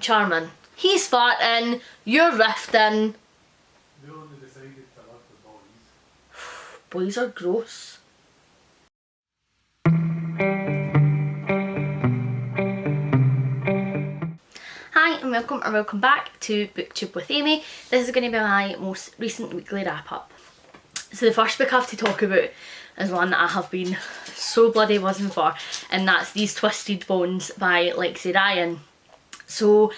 charming. He's farting, you're rifting. They only decided to live with boys. Boys are gross. Hi and welcome back to BookTube with Amy. This is going to be my most recent weekly wrap up. So the first book I have to talk about is one that I have been so bloody buzzing for, and that's These Twisted Bones by Lexi Ryan. So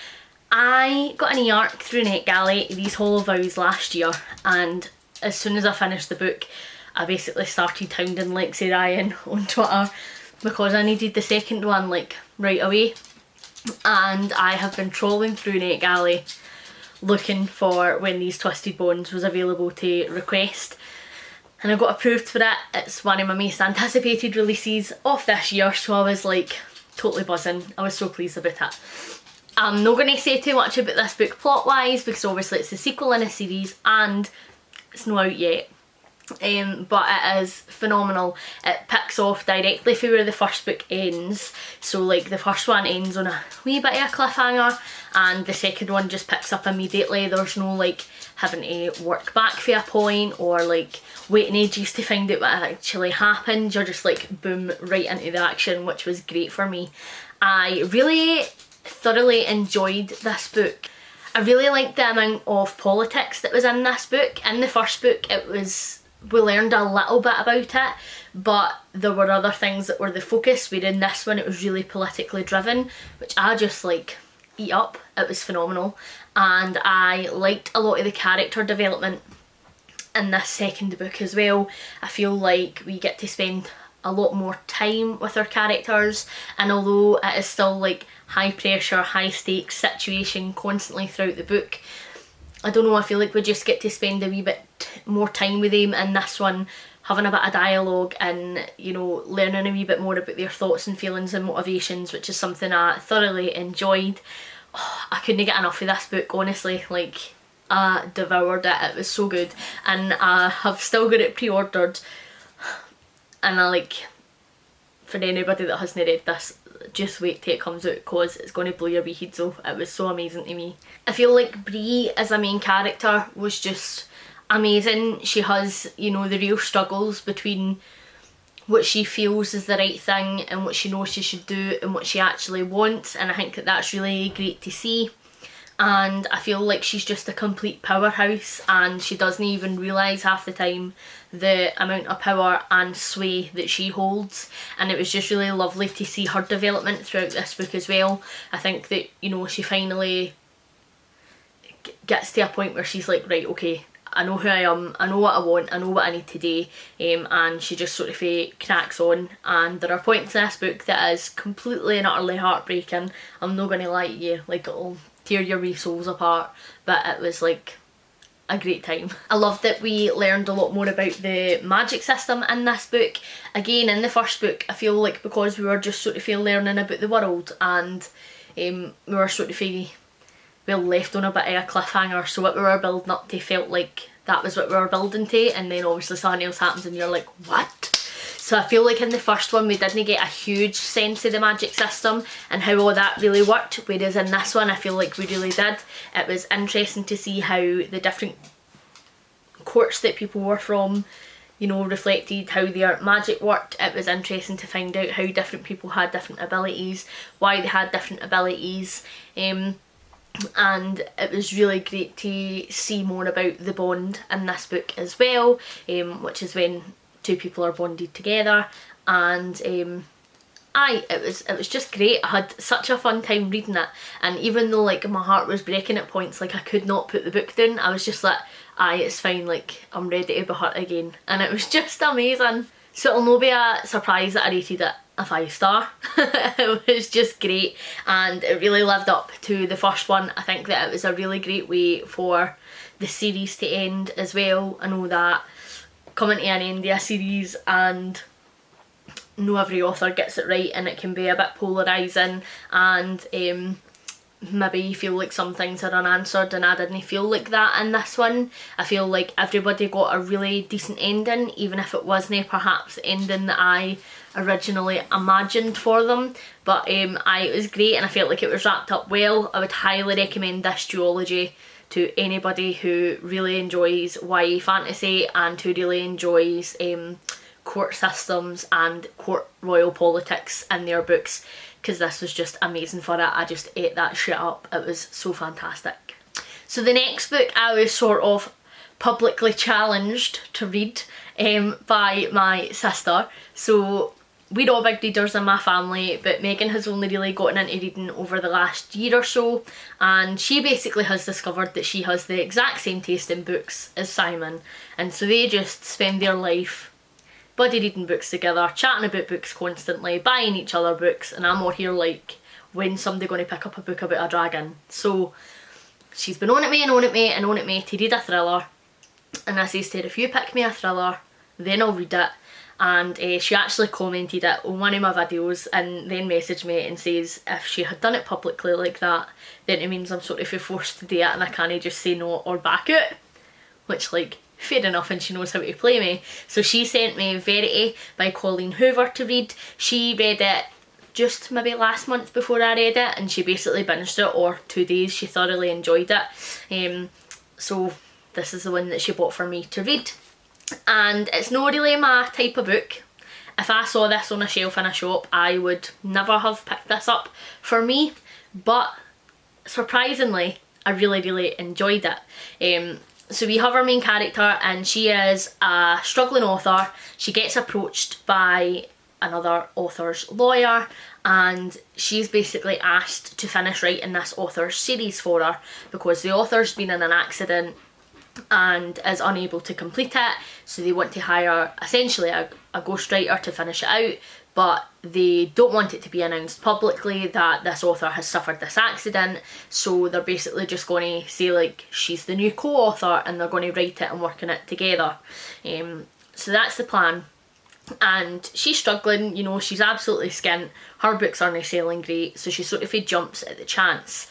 I got an e-arc through NetGalley, These Hollow Vows, last year, and as soon as I finished the book I basically started hounding Lexi Ryan on Twitter because I needed the second one like right away, and I have been trolling through NetGalley looking for when These Twisted Bones was available to request, and I got approved for it. It's one of my most anticipated releases of this year, so I was like totally buzzing. I was so pleased about it. I'm not going to say too much about this book plot wise because obviously it's a sequel in a series and it's not out yet. But it is phenomenal. It picks off directly from where the first book ends. So like the first one ends on a wee bit of a cliffhanger and the second one just picks up immediately. There's no like having to work back for a point or like waiting ages to find out what actually happened. You're just like boom right into the action, which was great for me. I really thoroughly enjoyed this book. I really liked the amount of politics that was in this book. In the first book we learned a little bit about it, but there were other things that were the focus, where in this one it was really politically driven, which I just like eat up. It was phenomenal, and I liked a lot of the character development in this second book as well. I feel like we get to spend a lot more time with our characters, and although it is still like high pressure, high stakes situation constantly throughout the book, I don't know, I feel like we just get to spend a wee bit more time with them in this one, having a bit of dialogue and, you know, learning a wee bit more about their thoughts and feelings and motivations, which is something I thoroughly enjoyed. Oh, I couldn't get enough of this book, honestly. Like, I devoured it. It was so good, and I have still got it pre-ordered, and I like, for anybody that hasn't read this, just wait till it comes out because it's going to blow your wee heads off. It was so amazing to me. I feel like Bree as a main character was just amazing. She has, you know, the real struggles between what she feels is the right thing and what she knows she should do and what she actually wants, and I think that that's really great to see. And I feel like she's just a complete powerhouse, and she doesn't even realise half the time the amount of power and sway that she holds, and it was just really lovely to see her development throughout this book as well. I think that, you know, she finally gets to a point where she's like, right, okay, I know who I am, I know what I want, I know what I need to do, and she just sort of cracks on. And there are points in this book that is completely and utterly heartbreaking. I'm not going to lie to you, like it'll tear your wee souls apart, but it was like a great time. I loved that we learned a lot more about the magic system in this book. Again, in the first book, I feel like because we were just sort of learning about the world, and we were sort of left on a bit of a cliffhanger, so what we were building up to felt like that was what we were building to, and then obviously something else happens and you're like, what? So I feel like in the first one we didn't get a huge sense of the magic system and how all that really worked, whereas in this one I feel like we really did. It was interesting to see how the different courts that people were from, you know, reflected how their magic worked. It was interesting to find out how different people had different abilities, why they had different abilities, and it was really great to see more about the bond in this book as well, which is when two people are bonded together. And it was just great. I had such a fun time reading it, and even though like my heart was breaking at points, like I could not put the book down, I was just like, aye, it's fine, like I'm ready to be hurt again, and it was just amazing. So it'll not be a surprise that I rated it a 5-star. It was just great, and it really lived up to the first one. I think that it was a really great way for the series to end as well. I know that coming to an end of a series, and no every author gets it right, and it can be a bit polarising, and maybe you feel like some things are unanswered, and I didn't feel like that in this one. I feel like everybody got a really decent ending, even if it wasn't perhaps the ending that I originally imagined for them. But it was great, and I felt like it was wrapped up well. I would highly recommend this duology to anybody who really enjoys YA fantasy and who really enjoys court systems and court royal politics in their books, because this was just amazing for it. I just ate that shit up. It was so fantastic. So the next book I was sort of publicly challenged to read by my sister. So we're all big readers in my family, but Megan has only really gotten into reading over the last year or so, and she basically has discovered that she has the exact same taste in books as Simon, and so they just spend their life bloody reading books together, chatting about books constantly, buying each other books, and I'm all here like, when's somebody going to pick up a book about a dragon? So she's been on at me and on at me and on at me to read a thriller, and I says to her, if you pick me a thriller, then I'll read it. And she actually commented it on one of my videos and then messaged me and says if she had done it publicly like that, then it means I'm sort of forced to do it and I can't just say no or back it, which, like, fair enough, and she knows how to play me. So she sent me Verity by Colleen Hoover to read. She read it just maybe last month before I read it, and she basically binged it or 2 days. She thoroughly enjoyed it. So this is the one that she bought for me to read. And it's not really my type of book. If I saw this on a shelf in a shop, I would never have picked this up for me, but surprisingly I really enjoyed it. So we have our main character, and she is a struggling author. She gets approached by another author's lawyer, and she's basically asked to finish writing this author's series for her because the author's been in an accident and is unable to complete it, so they want to hire essentially a ghostwriter to finish it out, but they don't want it to be announced publicly that this author has suffered this accident, so they're basically just going to say like she's the new co-author and they're going to write it and work on it together. So that's the plan. And she's struggling, you know, she's absolutely skint, her books aren't selling great, so she sort of jumps at the chance.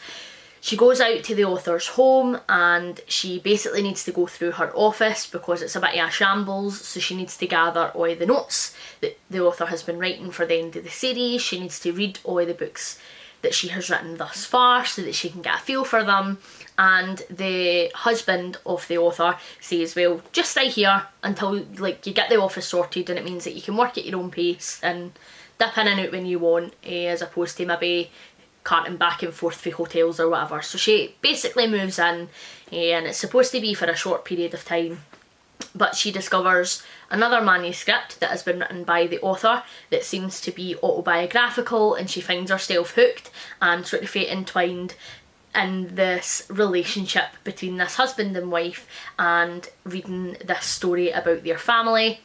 She goes out to the author's home and she basically needs to go through her office because it's a bit of a shambles, so she needs to gather all the notes that the author has been writing for the end of the series. She needs to read all the books that she has written thus far so that she can get a feel for them. And the husband of the author says, well, just stay here until like you get the office sorted, and it means that you can work at your own pace and dip in and out when you want, as opposed to maybe carting back and forth for hotels or whatever. So she basically moves in, and it's supposed to be for a short period of time, but she discovers another manuscript that has been written by the author that seems to be autobiographical, and she finds herself hooked and sort of entwined in this relationship between this husband and wife, and reading this story about their family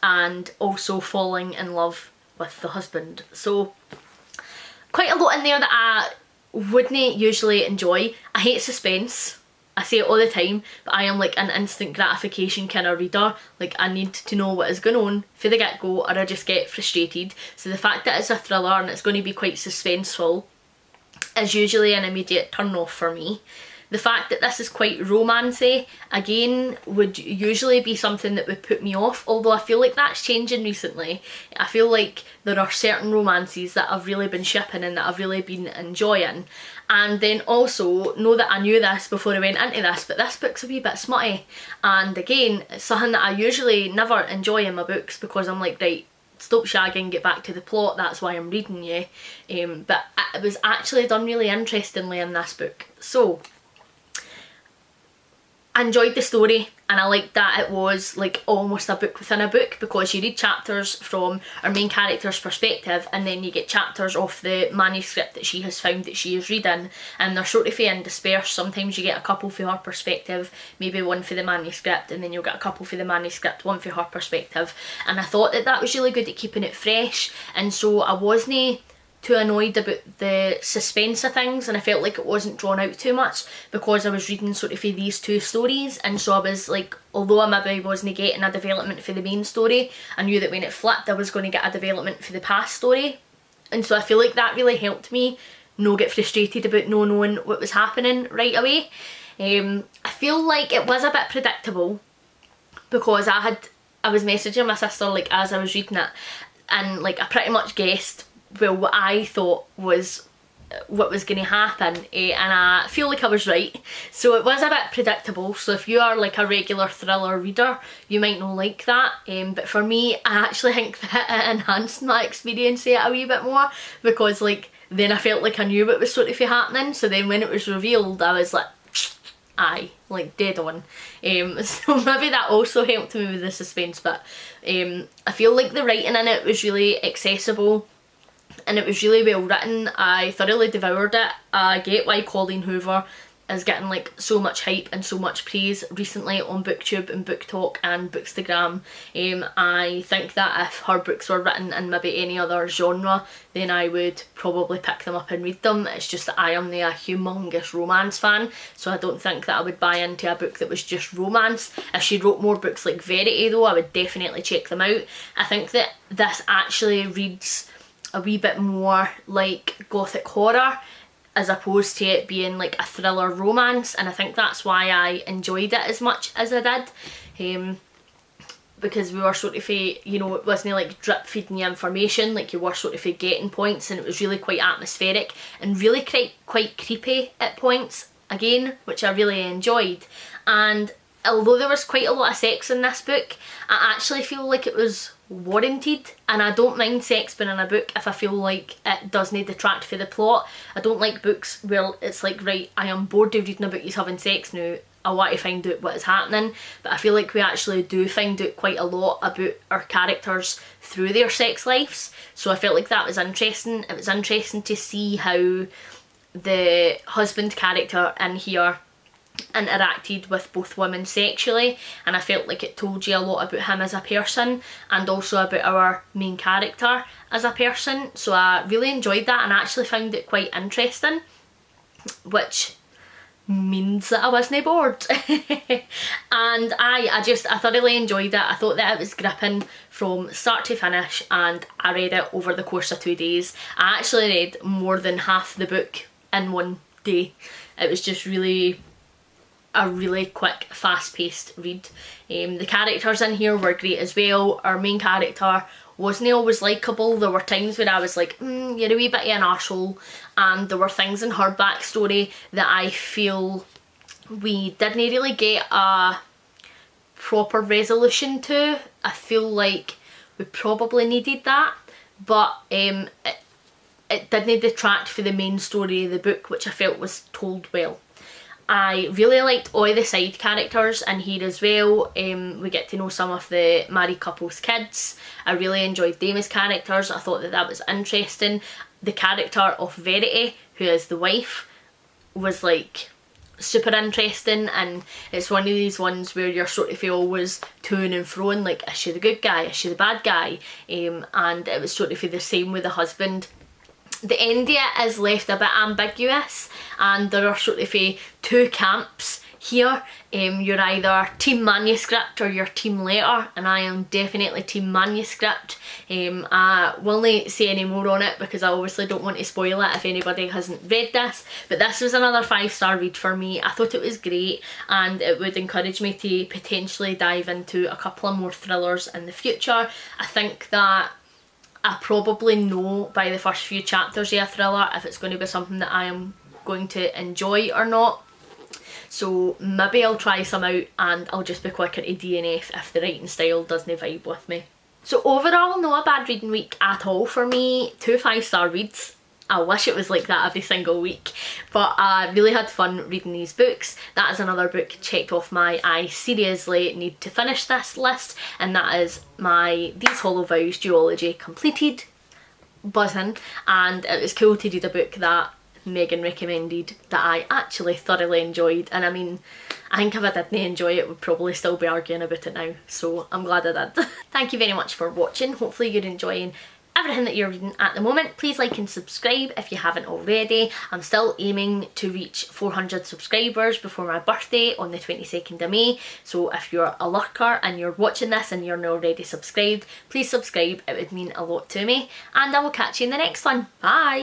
and also falling in love with the husband. So quite a lot in there that I wouldn't usually enjoy. I hate suspense. I say it all the time, but I am like an instant gratification kind of reader. Like, I need to know what is going on for the get-go or I just get frustrated. So the fact that it's a thriller and it's going to be quite suspenseful is usually an immediate turn off for me. The fact that this is quite romancy, again, would usually be something that would put me off, although I feel like that's changing recently. I feel like there are certain romances that I've really been shipping and that I've really been enjoying. And then also, know that I knew this before I went into this, but this book's a wee bit smutty. And again, it's something that I usually never enjoy in my books because I'm like, right, stop shagging, get back to the plot, that's why I'm reading you. But it was actually done really interestingly in this book. So I enjoyed the story, and I liked that it was like almost a book within a book, because you read chapters from our main character's perspective and then you get chapters of the manuscript that she has found that she is reading, and they're sort of dispersed. Sometimes you get a couple for her perspective, maybe one for the manuscript, and then you'll get a couple for the manuscript, one for her perspective. And I thought that that was really good at keeping it fresh, and so I wasn't too annoyed about the suspense of things, and I felt like it wasn't drawn out too much because I was reading sort of these two stories. And so I was like, although I maybe wasn't getting a development for the main story, I knew that when it flipped I was going to get a development for the past story. And so I feel like that really helped me no get frustrated about no knowing what was happening right away. I feel like it was a bit predictable because I was messaging my sister like as I was reading it, and like I pretty much guessed well what I thought was what was going to happen, and I feel like I was right. So it was a bit predictable, so if you are like a regular thriller reader you might not like that, but for me I actually think that it enhanced my experience a wee bit more, because like then I felt like I knew what was sort of happening, so then when it was revealed I was like aye, like dead on. So maybe that also helped me with the suspense, but I feel like the writing in it was really accessible and it was really well written. I thoroughly devoured it. I get why Colleen Hoover is getting like so much hype and so much praise recently on BookTube and BookTok and Bookstagram. I think that if her books were written in maybe any other genre then I would probably pick them up and read them. It's just that I am a humongous romance fan, so I don't think that I would buy into a book that was just romance. If she wrote more books like Verity though, I would definitely check them out. I think that this actually reads a wee bit more like gothic horror as opposed to it being like a thriller romance, and I think that's why I enjoyed it as much as I did, because we were sort of, you know, it wasn't like drip feeding you information, like you were sort of getting points, and it was really quite atmospheric and really quite creepy at points again, which I really enjoyed. And although there was quite a lot of sex in this book, I actually feel like it was warranted, and I don't mind sex being in a book if I feel like it doesn't detract for the plot. I don't like books where it's like, right, I am bored of reading about you having sex now, I want to find out what is happening. But I feel like we actually do find out quite a lot about our characters through their sex lives, so I felt like that was interesting. It was interesting to see how the husband character in here interacted with both women sexually, and I felt like it told you a lot about him as a person and also about our main character as a person, so I really enjoyed that and I actually found it quite interesting, which means that I wasn't bored. And I thoroughly enjoyed it. I thought that it was gripping from start to finish, and I read it over the course of 2 days. I actually read more than half the book in one day. It was just really a really quick, fast-paced read. The characters in here were great as well. Our main character wasn't always likeable. There were times where I was like, you're a wee bit of an arsehole, and there were things in her backstory that I feel we didn't really get a proper resolution to. I feel like we probably needed that, but it didn't detract for the main story of the book, which I felt was told well. I really liked all the side characters in here as well. We get to know some of the married couple's kids. I really enjoyed them as characters. I thought that that was interesting. The character of Verity, who is the wife, was like super interesting, and it's one of these ones where you're sort of always toing and froing, like, is she the good guy, is she the bad guy? And it was sort of the same with the husband. The end of it is left a bit ambiguous, and there are sort of two camps here. You're either team manuscript or you're team letter, and I am definitely team manuscript. I will not say any more on it because I obviously don't want to spoil it if anybody hasn't read this, but this was another 5-star read for me. I thought it was great, and it would encourage me to potentially dive into a couple of more thrillers in the future. I think that I probably know by the first few chapters of a thriller if it's going to be something that I am going to enjoy or not. So maybe I'll try some out and I'll just be quicker to DNF if the writing style doesn't vibe with me. So overall, not a bad reading week at all for me. 2 5-star reads. I wish it was like that every single week, but I really had fun reading these books. That is another book checked off my I seriously need to finish this list, and that is my These Hollow Vows duology completed. Buzzing. And it was cool to read a book that Megan recommended that I actually thoroughly enjoyed, and I mean, I think if I didn't enjoy it we'd probably still be arguing about it now, so I'm glad I did. Thank you very much for watching. Hopefully you're enjoying everything that you're reading at the moment. Please like and subscribe if you haven't already. I'm still aiming to reach 400 subscribers before my birthday on the 22nd of May, so if you're a lurker and you're watching this and you're not already subscribed, please subscribe, it would mean a lot to me, and I will catch you in the next one. Bye!